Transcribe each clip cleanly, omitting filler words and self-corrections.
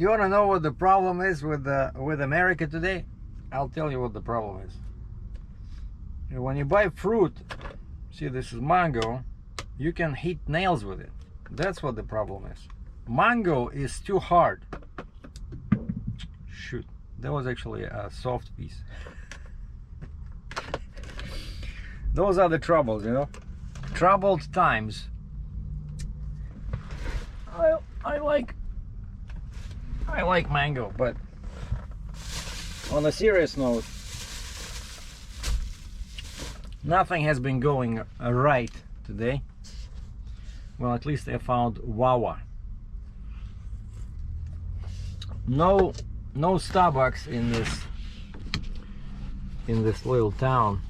You want to know what the problem is with America today? I'll tell you what the problem is. When you buy fruit, see, this is mango, you can hit nails with it. That's what the problem is. Mango is too hard. Shoot, that was actually a soft piece. Those are the troubles, you know. Troubled times. I like mango, but on a serious note, nothing has been going right today. Well, at least I found Wawa. No Starbucks in this little town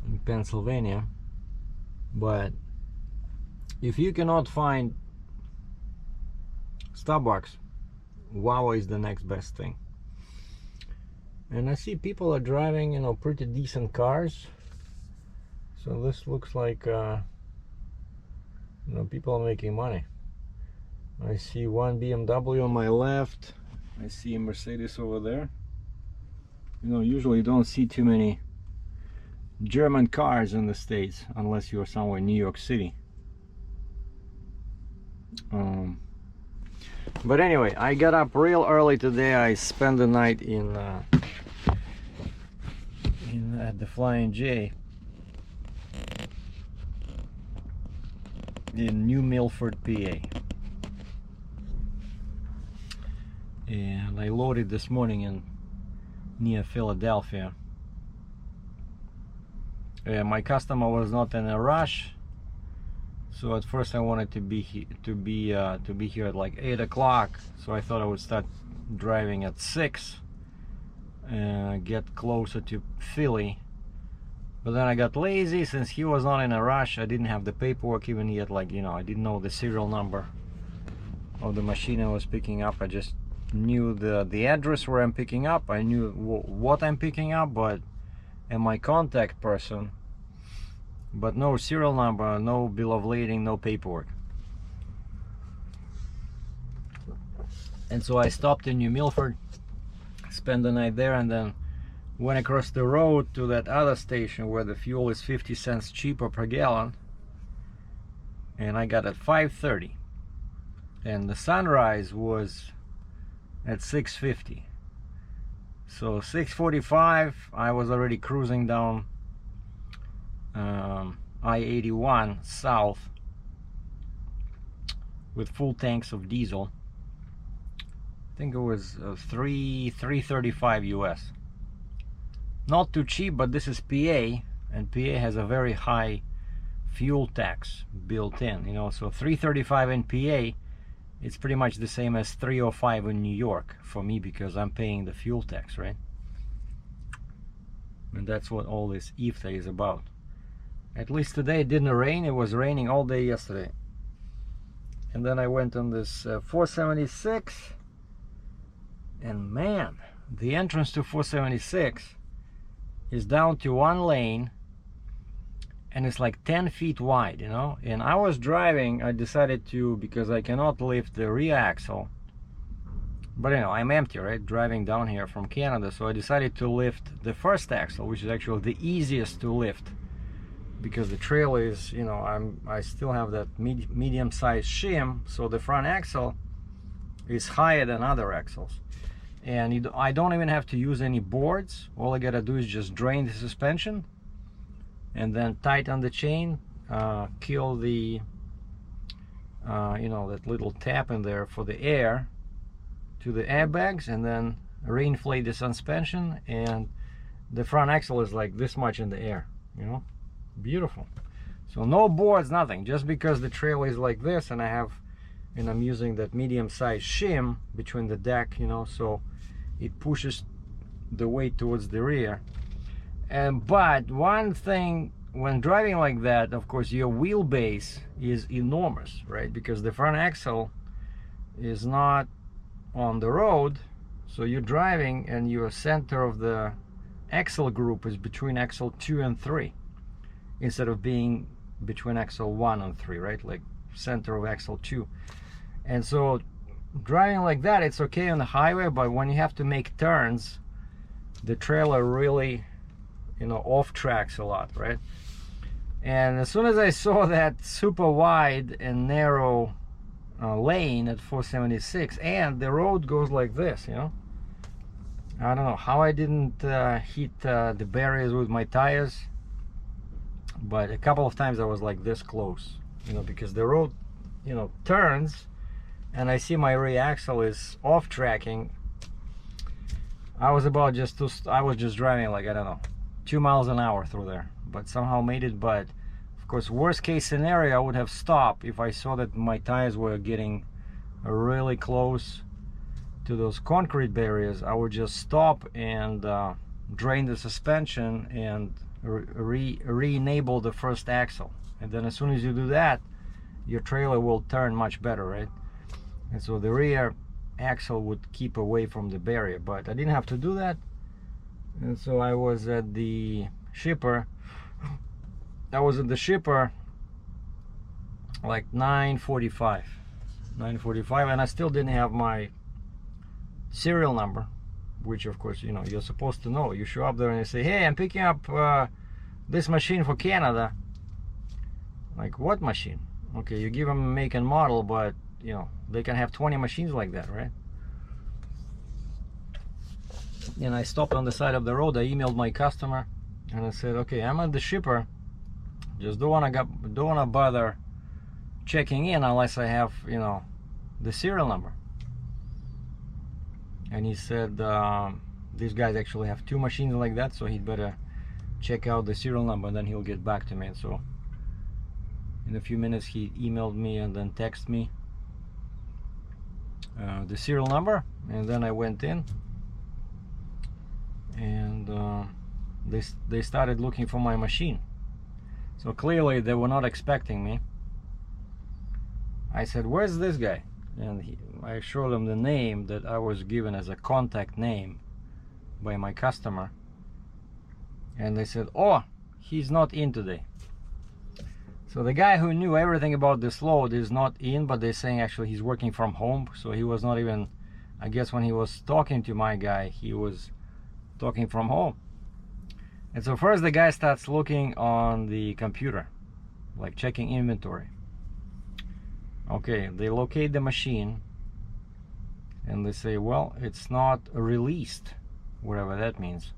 in Pennsylvania, but if you cannot find Starbucks, Wawa is the next best thing. And I see people are driving, you know, pretty decent cars. So this looks like, you know, people are making money. I see one BMW on my left. I see a Mercedes over there. You know, usually you don't see too many German cars in the States unless you're somewhere in New York City. But anyway, I got up real early today. I spent the night at the Flying J in New Milford, PA. And I loaded this morning near Philadelphia. My customer was not in a rush, so at first I wanted to be here at like 8 o'clock. So I thought I would start driving at 6 and get closer to Philly. But then I got lazy. Since he was not in a rush, I didn't have the paperwork even yet. Like, you know, I didn't know the serial number of the machine I was picking up. I just knew the address where I'm picking up. I knew what I'm picking up, and my contact person, but no serial number, no bill of lading, no paperwork. And so I stopped in New Milford, spent the night there, and then went across the road to that other station where the fuel is 50 cents cheaper per gallon, and I got at 5:30, and the sunrise was at 6:50. So 6:45 I was already cruising down I-81 south with full tanks of diesel. I think it was $3.35 US. Not too cheap, but this is PA, and PA has a very high fuel tax built in, you know. So $3.35 in PA, it's pretty much the same as $3.05 in New York for me, because I'm paying the fuel tax, right? And that's what all this EFTA is about. At least today it didn't rain. It was raining all day yesterday. And then I went on this 476, and man, the entrance to 476 is down to one lane, and it's like 10 feet wide, you know. And I was driving, I decided to, because I cannot lift the rear axle, but you know, I'm empty, right, driving down here from Canada, so I decided to lift the first axle, which is actually the easiest to lift, because the trail is, you know, I still have that medium-sized shim, so the front axle is higher than other axles. And I don't even have to use any boards. All I gotta do is just drain the suspension and then tighten the chain, kill the you know, that little tap in there for the air to the airbags, and then reinflate the suspension, and the front axle is like this much in the air, you know. Beautiful. So no boards, nothing, just because the trail is like this, and I'm using that medium-sized shim between the deck, you know, so it pushes the weight towards the rear. But one thing, when driving like that, of course, your wheelbase is enormous, right? Because the front axle is not on the road, so you're driving and your center of the axle group is between axle 2 and 3 instead of being between axle 1 and 3, right? Like center of axle 2. And so driving like that, it's okay on the highway, but when you have to make turns, the trailer really, you know, off tracks a lot, right? And as soon as I saw that super wide and narrow lane at 476, and the road goes like this, you know, I don't know how I didn't hit the barriers with my tires, but a couple of times I was like this close, you know, because the road, you know, turns, and I see my rear axle is off tracking. I was just driving like, I don't know, 2 miles an hour through there, but somehow made it. But of course, worst case scenario, I would have stopped if I saw that my tires were getting really close to those concrete barriers. I would just stop and drain the suspension and re-enable the first axle. And then as soon as you do that, your trailer will turn much better, right? And so the rear axle would keep away from the barrier, but I didn't have to do that. And so I was at the shipper. I was at the shipper like 9:45, and I still didn't have my serial number, which of course, you know, you're supposed to know. You show up there and you say, hey, I'm picking up this machine for Canada. Like, what machine? Okay, you give them a make and model, but you know, they can have 20 machines like that, right? And I stopped on the side of the road. I emailed my customer and I said, okay, I'm at the shipper, just don't wanna bother checking in unless I have, you know, the serial number. And he said these guys actually have 2 machines like that, so he'd better check out the serial number and then he'll get back to me. And so in a few minutes he emailed me and then texted me the serial number, and then I went in and they started looking for my machine. So clearly they were not expecting me. I said, where's this guy? And I showed them the name that I was given as a contact name by my customer, and they said, oh, he's not in today. So the guy who knew everything about this load is not in, but they're saying actually he's working from home, so he was not even, I guess when he was talking to my guy, he was talking from home. And so first the guy starts looking on the computer, like checking inventory. Okay, they locate the machine and they say, well, it's not released, whatever that means.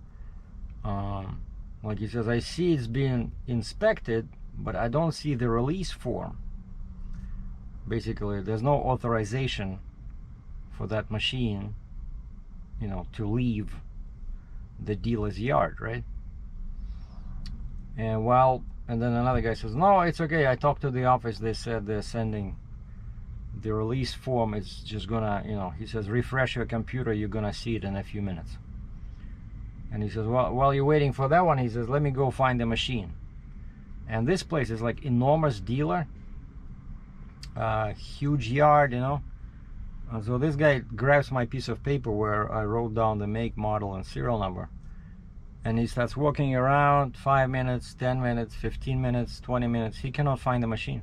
Like he says, I see it's being inspected, but I don't see the release form. Basically, there's no authorization for that machine, you know, to leave the dealer's yard, right? And then another guy says, no, it's okay, I talked to the office, they said they're sending the release form. It's just gonna, you know, he says, refresh your computer, you're gonna see it in a few minutes. And he says, well, while you're waiting for that one, he says, let me go find the machine. And this place is like enormous dealer, huge yard, you know. And so this guy grabs my piece of paper where I wrote down the make, model, and serial number, and he starts walking around. 5 minutes, 10 minutes, 15 minutes, 20 minutes. He cannot find the machine.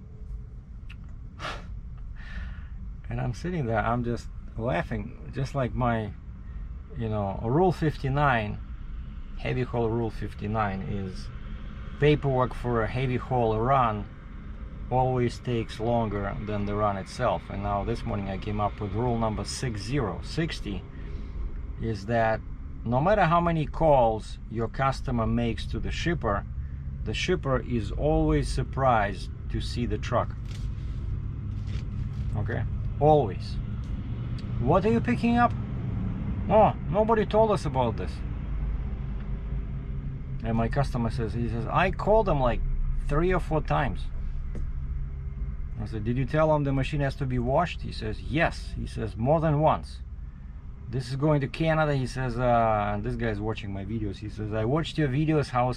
And I'm sitting there, I'm just laughing, just like my, you know, Rule 59, heavy haul Rule 59 is paperwork for a heavy haul run always takes longer than the run itself. And now this morning I came up with rule number 60 is that no matter how many calls your customer makes to the shipper is always surprised to see the truck. Okay, always. What are you picking up? Oh, nobody told us about this. And my customer says, he says, I called them like 3 or 4 times. I said, did you tell them the machine has to be washed? He says, yes. He says, more than once. This is going to Canada. He says, and this guy is watching my videos. He says, I watched your videos, how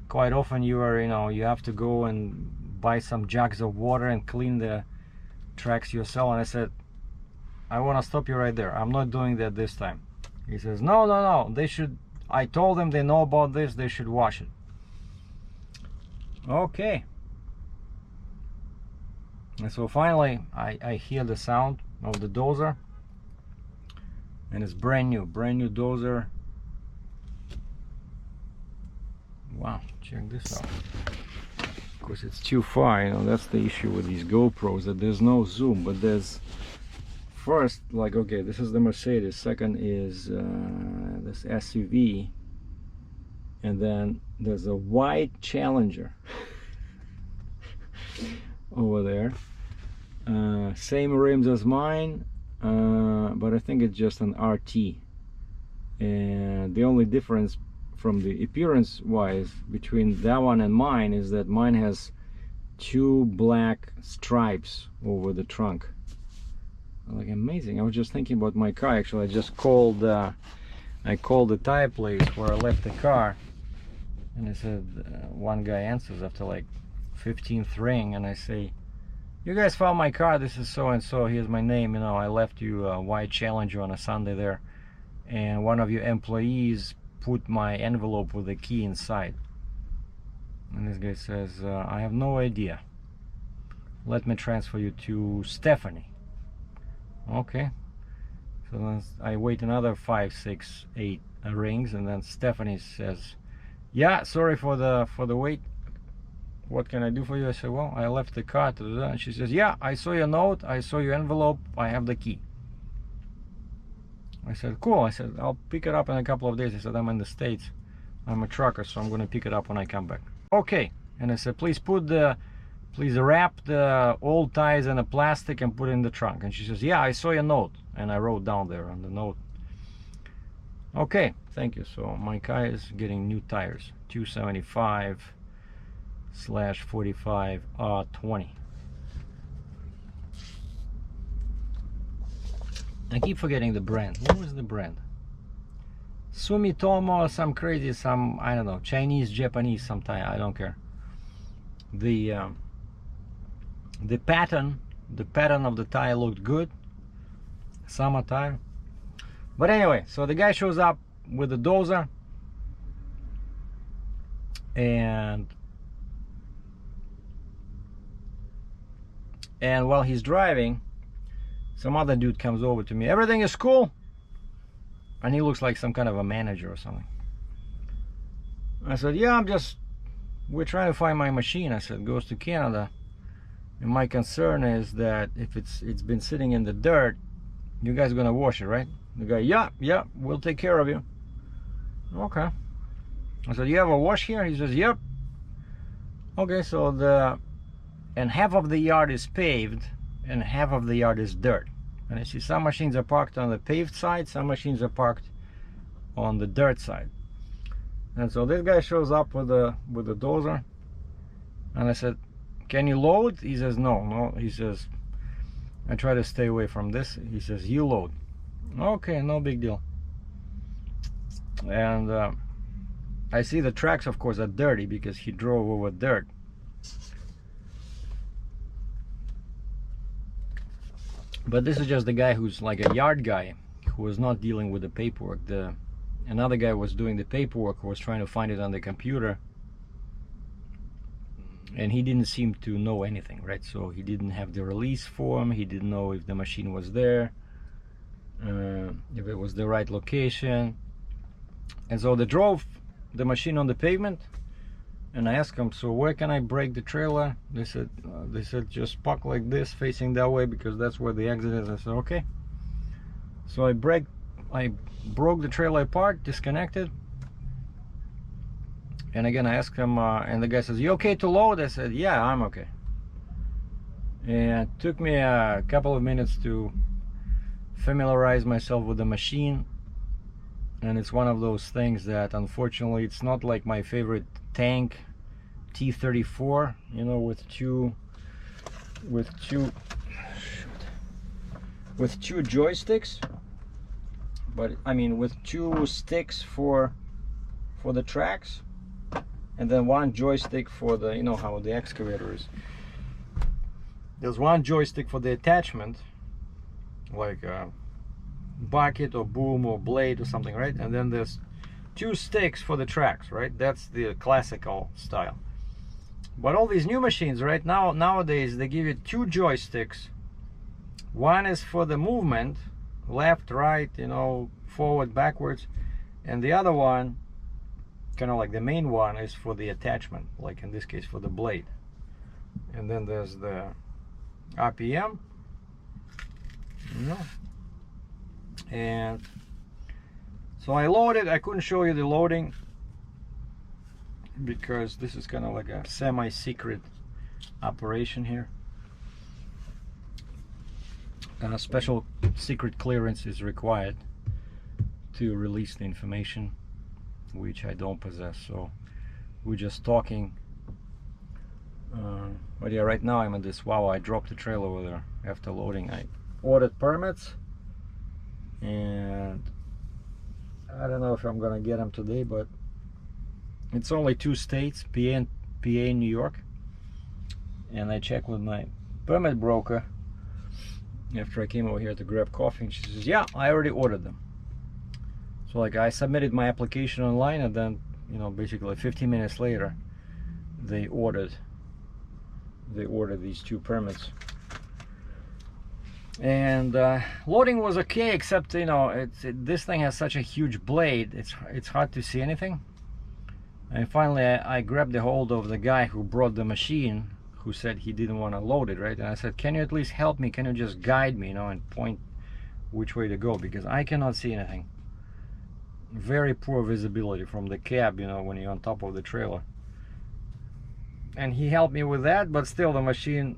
quite often you are, you know, you have to go and buy some jugs of water and clean the tracks yourself. And I said, I want to stop you right there. I'm not doing that this time. He says, no, they should. I told them they know about this, they should wash it. Okay. And so finally I hear the sound of the dozer, and it's brand new dozer. Wow, check this out. Of course it's too far, you know, that's the issue with these GoPros, that there's no zoom. But there's, first, like, okay, this is the Mercedes, second is this SUV, and then there's a white Challenger over there. Same rims as mine, but I think it's just an RT. And the only difference from the appearance wise between that one and mine is that mine has two black stripes over the trunk. Like, amazing. I was just thinking about my car. Actually, I just called I called the tire place where I left the car, and I said, one guy answers after like 15th ring, and I say, you guys found my car, this is so and so, here's my name, you know, I left you a white Challenger on a Sunday there, and one of your employees put my envelope with the key inside. And this guy says, I have no idea, let me transfer you to Stephanie. Okay, so then I wait another 5, 6, 8 rings, and then Stephanie says, yeah, sorry for the wait, what can I do for you? I said, well, I left the car to do that. And she says, yeah, I saw your note, I saw your envelope, I have the key. I said, cool. I said, I'll pick it up in a couple of days. I said, I'm in the States, I'm a trucker, so I'm going to pick it up when I come back. Okay. And I said, please wrap the old tires in a plastic and put it in the trunk. And she says, yeah, I saw your note, and I wrote down there on the note. Okay, thank you. So my car is getting new tires, 275/45 R20. I keep forgetting the brand. What was the brand? Sumitomo or some crazy, some, I don't know, Chinese, Japanese, some tire, I don't care. The pattern of the tire looked good, summer tire. But anyway, so the guy shows up with the dozer, and while he's driving, some other dude comes over to me. Everything is cool? And he looks like some kind of a manager or something. I said, yeah, we're trying to find my machine. I said, goes to Canada, and my concern is that if it's been sitting in the dirt, you guys are gonna wash it, right? The guy, yeah, we'll take care of you. Okay. I said, you have a wash here? He says, yep. Okay, so and half of the yard is paved and half of the yard is dirt. And I see some machines are parked on the paved side, some machines are parked on the dirt side. And so this guy shows up with the dozer, and I said, can you load? He says, no. He says, I try to stay away from this. He says, you load. Okay, no big deal. And I see the tracks, of course, are dirty because he drove over dirt. But this is just the guy who's like a yard guy, who was not dealing with the paperwork. Another guy was doing the paperwork, who was trying to find it on the computer, and he didn't seem to know anything, right? So he didn't have the release form, he didn't know if the machine was there, if it was the right location. And so they drove the machine on the pavement, and I asked them, so where can I brake the trailer? They said just park like this, facing that way, because that's where the exit is. I said, okay. So I broke the trailer apart, disconnected, and again I asked him, and the guy says, you okay to load? I said, yeah, I'm okay. And it took me a couple of minutes to familiarize myself with the machine, and it's one of those things that unfortunately it's not like my favorite tank T34, you know, with two joysticks, but I mean with two sticks for the tracks, and then one joystick for the, you know how the excavator is. There's one joystick for the attachment, like a bucket or boom or blade or something, right? And then there's two sticks for the tracks, right? That's the classical style. But all these new machines right nowadays, they give you two joysticks. One is for the movement, left, right, you know, forward, backwards. And the other one, kind of like the main one, is for the attachment, like in this case for the blade. And then there's the RPM, you know. And so I loaded. I couldn't show you the loading because this is kind of like a semi-secret operation here. A special secret clearance is required to release the information, which I don't possess. So we're just talking. But yeah, right now I'm at this. Wow, I dropped the trailer over there after loading. I ordered permits, and I don't know if I'm gonna get them today, but it's only 2 states, PA and New York. And I checked with my permit broker after I came over here to grab coffee, and she says, yeah, I already ordered them. So like I submitted my application online, and then, you know, basically 15 minutes later they ordered these 2 permits. And loading was okay, except, you know, this thing has such a huge blade, it's hard to see anything. And finally I grabbed the hold of the guy who brought the machine, who said he didn't want to load it, right? And I said, can you at least help me? Can you just guide me, you know, and point which way to go, because I cannot see anything. Very poor visibility from the cab, you know, when you're on top of the trailer. And he helped me with that, but still the machine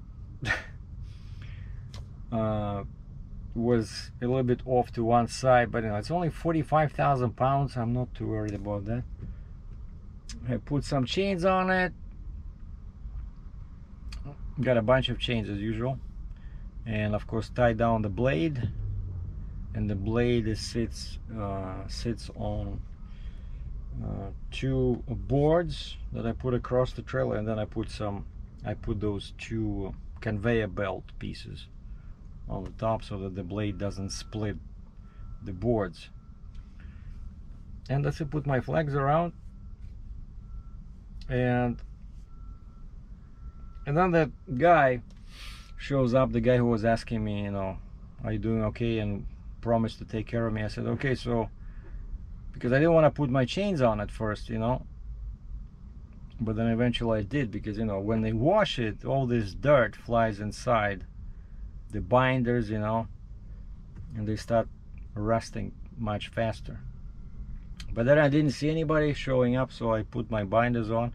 was a little bit off to one side. But you know, it's only 45,000 pounds. I'm not too worried about that. I put some chains on it. Got a bunch of chains as usual, and of course tied down the blade. And the blade sits on 2 boards that I put across the trailer, and then I put those 2 conveyor belt pieces on the top so that the blade doesn't split the boards. And that's it. Put my flags around, and then that guy shows up, the guy who was asking me, you know, are you doing okay, and promised to take care of me. I said, okay. So because I didn't want to put my chains on at first, you know, but then eventually I did, because, you know, when they wash it, all this dirt flies inside the binders, you know, and they start rusting much faster. But then I didn't see anybody showing up, so I put my binders on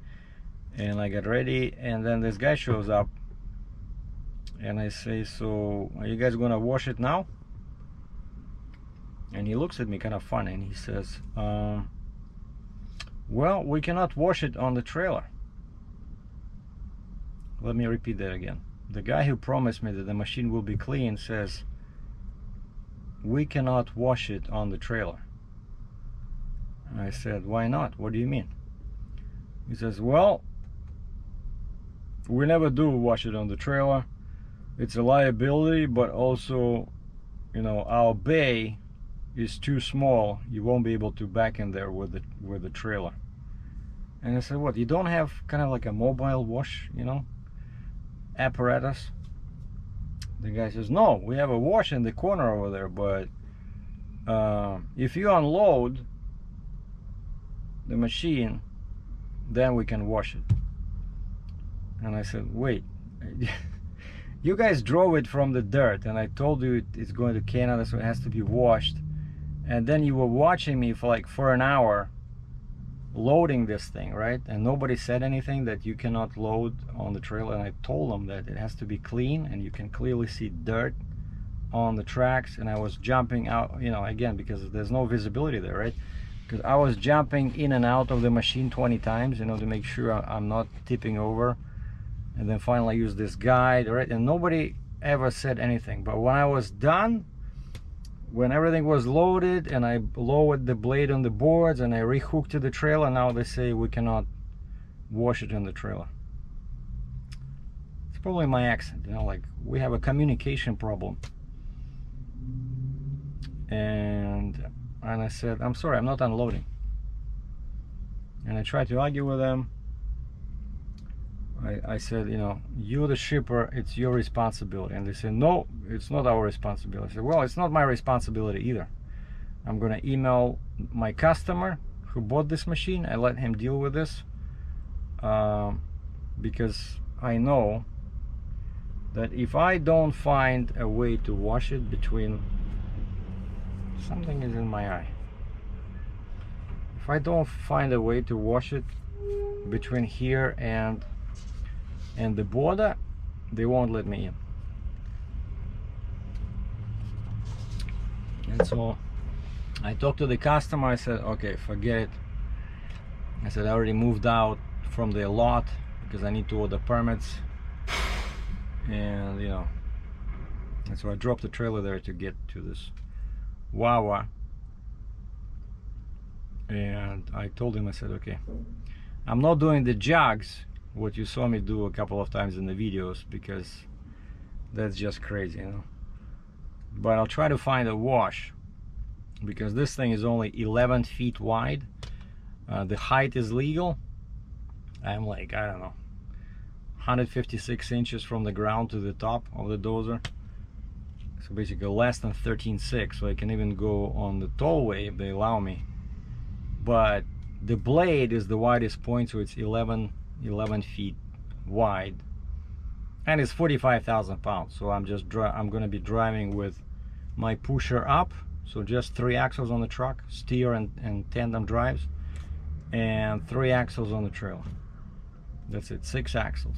and I got ready. And then this guy shows up, and I say, so are you guys gonna wash it now? And he looks at me kind of funny, and he says, well, we cannot wash it on the trailer. Let me repeat that again. The guy who promised me that the machine will be clean says, we cannot wash it on the trailer. I said, why not? What do you mean? He says, well, we never do wash it on the trailer. It's a liability, but also, you know, our bay is too small. You won't be able to back in there with the trailer. And I said, what, you don't have kind of like a mobile wash, you know, apparatus? The guy says, no, we have a wash in the corner over there, but if you unload the machine, then we can wash it. And I said, wait, you guys drove it from the dirt, and I told you it's going to Canada, so it has to be washed. And then you were watching me for an hour loading this thing, right? And nobody said anything that you cannot load on the trailer. And I told them that it has to be clean, and you can clearly see dirt on the tracks. And I was jumping out, you know, again, because there's no visibility there, right? Because I was jumping in and out of the machine 20 times, you know, to make sure I'm not tipping over. And then finally I used this guide, right? And nobody ever said anything. But when I was done, when everything was loaded, and I lowered the blade on the boards, and I rehooked to the trailer, now they say we cannot wash it in the trailer. It's probably my accent, you know, like we have a communication problem. And I said, I'm sorry, I'm not unloading. And I tried to argue with them. I said, you know, you're the shipper, it's your responsibility. And they said, no, it's not our responsibility. I said, well, it's not my responsibility either. I'm gonna email my customer who bought this machine and let him deal with this, because I know that if I don't find a way to wash it between, something is in my eye, if I don't find a way to wash it between here and the border, they won't let me in. And so I talked to the customer. I said, okay, forget it. I said, I already moved out from the lot because I need to order permits, and you know, and so I dropped the trailer there to get to this Wawa. And I told him, I said, okay, I'm not doing the jogs what you saw me do a couple of times in the videos, because that's just crazy, you know. But I'll try to find a wash, because this thing is only 11 feet wide. The height is legal. I'm like, I don't know, 156 inches from the ground to the top of the dozer. So basically less than 13.6, so I can even go on the tollway if they allow me. But the blade is the widest point, so it's 11 feet wide, and it's 45,000 pounds. So I'm gonna be driving with my pusher up, so just 3 axles on the truck, steer and tandem drives, and 3 axles on the trailer. That's it, 6 axles.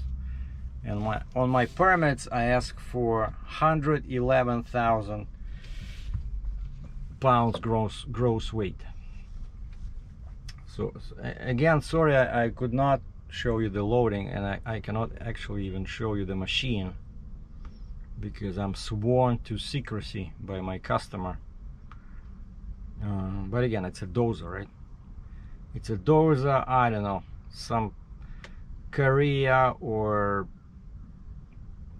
And on my permits I ask for 111,000 pounds gross weight. So again, sorry I could not show you the loading, and I cannot actually even show you the machine because I'm sworn to secrecy by my customer. But again, it's a dozer, right? It's a dozer, I don't know, some Korea or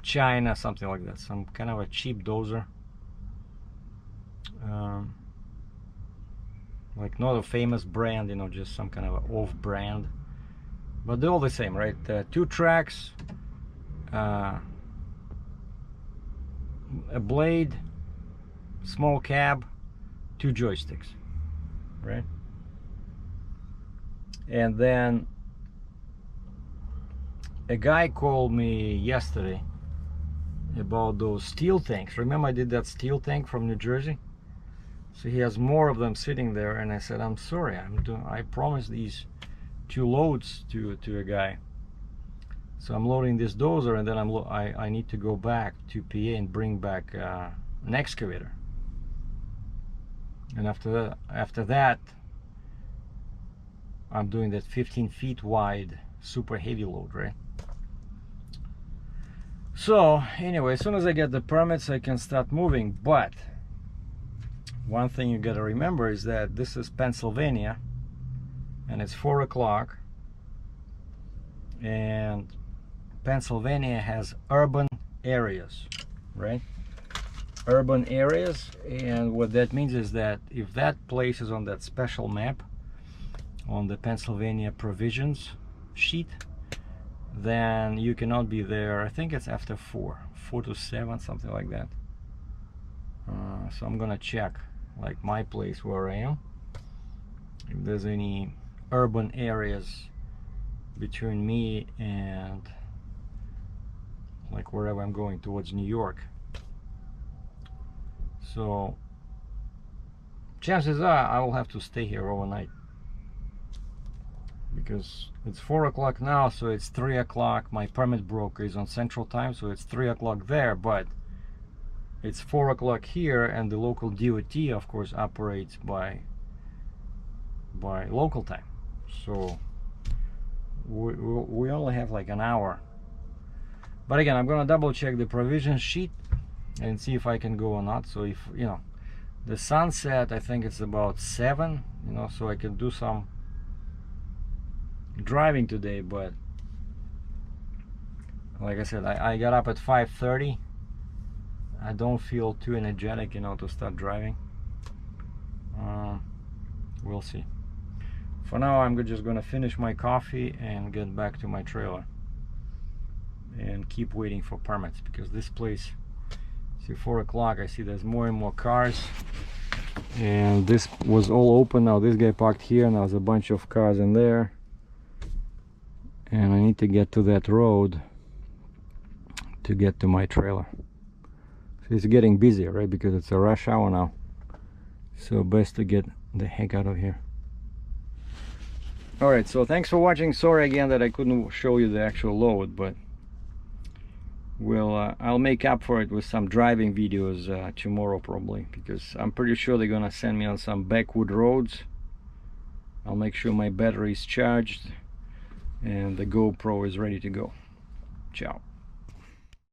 China, something like that, some kind of a cheap dozer, like not a famous brand, you know, just some kind of off brand. But they're all the same, right? 2 tracks, a blade, small cab, 2 joysticks, right? And then a guy called me yesterday about those steel tanks. Remember I did that steel tank from New Jersey? So he has more of them sitting there, and I said, I'm sorry, I promised these 2 loads to a guy. So I'm loading this dozer, and then I need to go back to PA and bring back an excavator. And after that I'm doing that 15 feet wide super heavy load, right? So anyway, as soon as I get the permits I can start moving. But one thing you gotta remember is that this is Pennsylvania, and it's 4 o'clock, and Pennsylvania has urban areas, right? Urban areas, and what that means is that if that place is on that special map on the Pennsylvania provisions sheet, then you cannot be there. I think it's after 4 to 7, something like that. So I'm gonna check, like, my place where I am, if there's any urban areas between me and like wherever I'm going towards New York. So chances are I will have to stay here overnight, because it's 4 o'clock now, so it's 3 o'clock. My permit broker is on Central Time, so it's 3 o'clock there, but it's 4 o'clock here, and the local DOT of course operates by local time. So we only have like an hour. But again, I'm gonna double check the provision sheet and see if I can go or not. So if, you know, the sunset, I think it's about 7, you know, so I can do some driving today. But like I said, I got up at 5:30. I don't feel too energetic, you know, to start driving. We'll see. For now I'm just gonna finish my coffee and get back to my trailer. and keep waiting for permits, because this place, see, 4 o'clock, I see there's more and more cars, and this was all open. Now this guy parked here, now there's a bunch of cars in there, and I need to get to that road to get to my trailer. So it's getting busier, right, because it's a rush hour now, so best to get the heck out of here. Alright, so thanks for watching. Sorry again that I couldn't show you the actual load, but I'll make up for it with some driving videos tomorrow probably, because I'm pretty sure they're gonna send me on some backwood roads. I'll make sure my battery is charged and the GoPro is ready to go. Ciao.